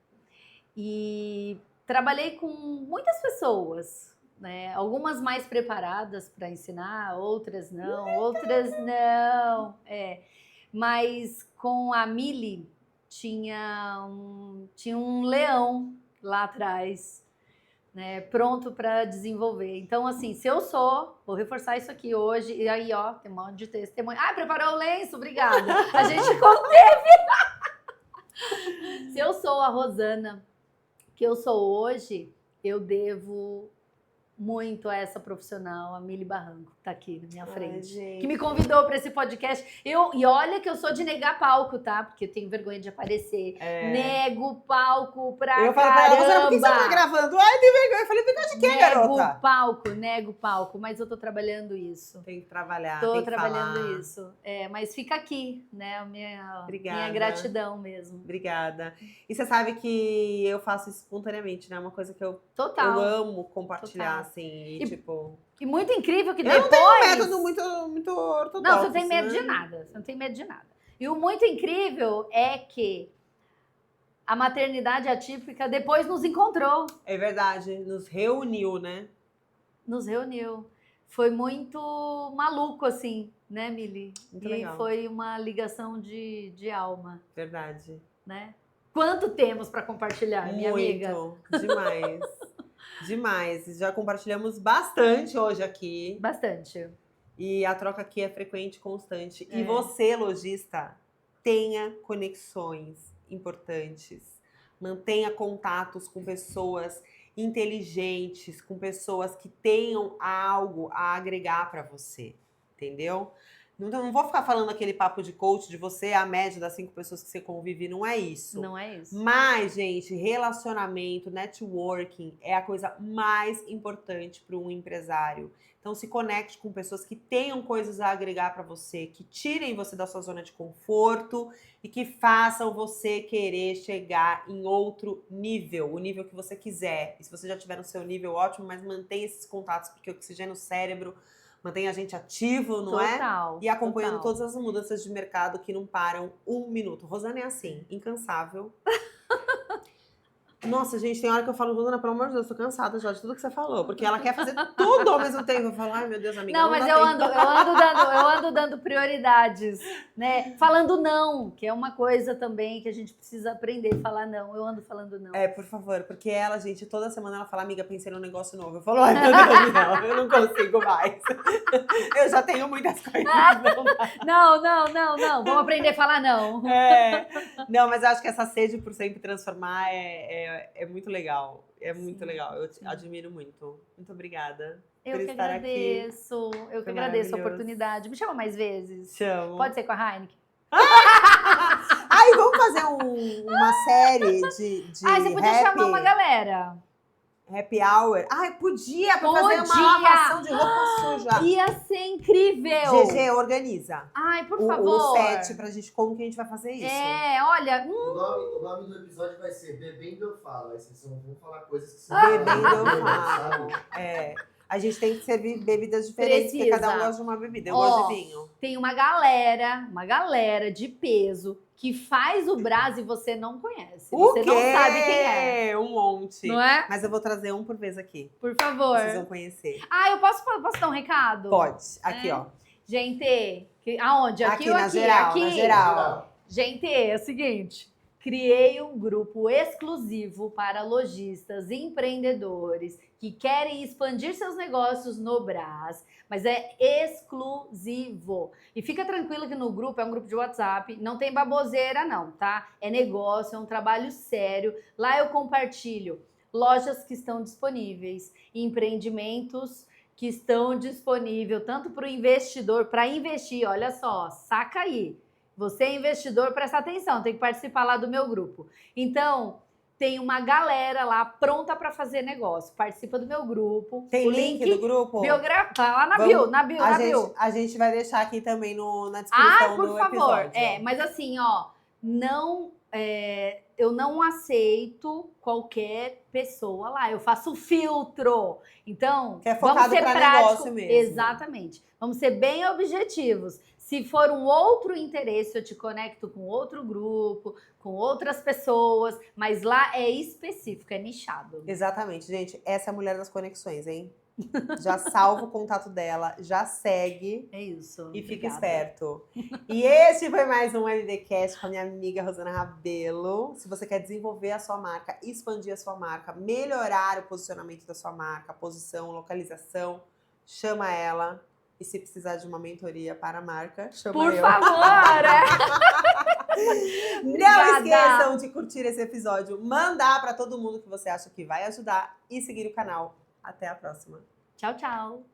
E trabalhei com muitas pessoas, né? Algumas mais preparadas para ensinar, outras não. Mas com a Mili tinha um leão lá atrás, né, pronto para desenvolver. Então, assim, se eu vou reforçar isso aqui hoje, e aí, tem um monte de testemunho. Preparou o lenço, obrigada. A gente conteve. Se eu sou a Rosana que eu sou hoje, eu devo muito a essa profissional, a Mili Barranco, que tá aqui na minha frente. gente. Que me convidou para esse podcast. E olha que eu sou de negar palco, tá? Porque eu tenho vergonha de aparecer. Nego palco pra Eu falo pra ela, Rosana, por que você não tá caramba. gravando? Ai, tem vergonha. Eu falei, vergonha de quê, garota? Nego palco. Mas eu tô trabalhando isso. Tem que trabalhar, Tô tem que trabalhando falar. isso. Mas fica aqui, né? A minha Obrigada. gratidão mesmo. Obrigada. E você sabe que eu faço isso espontaneamente, né? É uma coisa que eu Total. amo compartilhar, Total. assim. E tipo... E muito incrível que Eu depois... não tenho um método muito ortodoxo. Não, você não tem medo né? de nada. Você não tem medo de nada. E o muito incrível é que a maternidade atípica depois nos encontrou, É verdade, nos reuniu, né? nos reuniu. Foi muito maluco, assim, né, Mili? Muito E legal. foi uma ligação de alma, Verdade. né? Quanto temos para compartilhar, minha amiga? Demais. Demais. Já compartilhamos bastante hoje aqui. Bastante. E a troca aqui é frequente e constante. É. E você, lojista, tenha conexões importantes. Mantenha contatos com pessoas inteligentes, com pessoas que tenham algo a agregar para você. Entendeu? Não vou ficar falando aquele papo de coach de você a média das 5 pessoas que você convive, não é isso. Não é isso. Mas, gente, relacionamento, networking é a coisa mais importante para um empresário. Então, se conecte com pessoas que tenham coisas a agregar para você, que tirem você da sua zona de conforto e que façam você querer chegar em outro nível, o nível que você quiser. E se você já tiver no seu nível, ótimo, mas mantenha esses contatos, porque oxigena o cérebro, mantém a gente ativo, não é? E acompanhando todas as mudanças de mercado que não param um minuto. Rosana é assim, incansável. Nossa, gente, tem hora que eu falo, Rosana, pelo amor de Deus, tô cansada já de tudo que você falou. Porque ela quer fazer tudo ao mesmo tempo. Eu falo, ai, meu Deus, amiga, Não, mas eu ando dando prioridades, né? Falando não, que é uma coisa também que a gente precisa aprender a falar não. Eu ando falando não. Por favor, porque ela, gente, toda semana ela fala, amiga, pensei num negócio novo. Eu falo, ai, meu Deus, não, eu não consigo mais. Eu já tenho muitas coisas. Não. Vamos aprender a falar não. Não, mas eu acho que essa sede por sempre transformar é muito legal. É muito legal. Eu te admiro muito. Muito obrigada. Eu por que estar agradeço. aqui. Eu que agradeço a oportunidade. Me chama mais vezes. Chamo. Pode ser com a Heineken? Ai, vamos fazer uma série de Você podia chamar uma galera. Happy Hour. Ai, podia pra fazer uma lavação de roupa suja. Ia ser incrível. GG, organiza. Ai, por favor. O set pra gente, como que a gente vai fazer isso? Olha... O nome do episódio vai ser Bebendo Eu Falo. Aí vocês não vão falar coisas que são... Bebendo Eu Falo. A gente tem que servir bebidas diferentes, porque cada um gosta de uma bebida. Eu gosto de vinho. Tem uma galera de peso que faz o Brás e você não conhece. Você não sabe quem é. Um monte. Não é? Mas eu vou trazer um por vez aqui. Por favor. Vocês vão conhecer. Eu posso dar um recado? Pode. Aqui, ó. Gente, aonde? Aqui ou na aqui? geral, aqui? na geral. Gente, é o seguinte. Criei um grupo exclusivo para lojistas e empreendedores que querem expandir seus negócios no Brás, mas é exclusivo. E fica tranquilo que no grupo, é um grupo de WhatsApp, não tem baboseira não, tá? É negócio, é um trabalho sério. Lá eu compartilho lojas que estão disponíveis, empreendimentos que estão disponíveis, tanto para o investidor, para investir, olha só, saca aí. Você é investidor, presta atenção, tem que participar lá do meu grupo. Então, tem uma galera lá pronta para fazer negócio. Participa do meu grupo. Tem link do grupo? Tá lá na bio. A gente vai deixar aqui também na descrição do episódio. Por favor. Mas assim, ó, eu não aceito qualquer pessoa lá. Eu faço filtro. Então, que é vamos focado ser pra práticos. Negócio mesmo. Exatamente. Vamos ser bem objetivos. Se for um outro interesse, eu te conecto com outro grupo, com outras pessoas, mas lá é específico, é nichado. Exatamente, gente. Essa é a mulher das conexões, hein? Já salva o contato dela, já segue. É isso. E fica obrigada. esperto. E esse foi mais um LDcast com a minha amiga Rosana Rabelo. Se você quer desenvolver a sua marca, expandir a sua marca, melhorar o posicionamento da sua marca, posição, localização, chama ela. E se precisar de uma mentoria para a marca, chama Por eu. favor! Não esqueçam de curtir esse episódio, mandar para todo mundo que você acha que vai ajudar e seguir o canal Até a próxima. Tchau, tchau.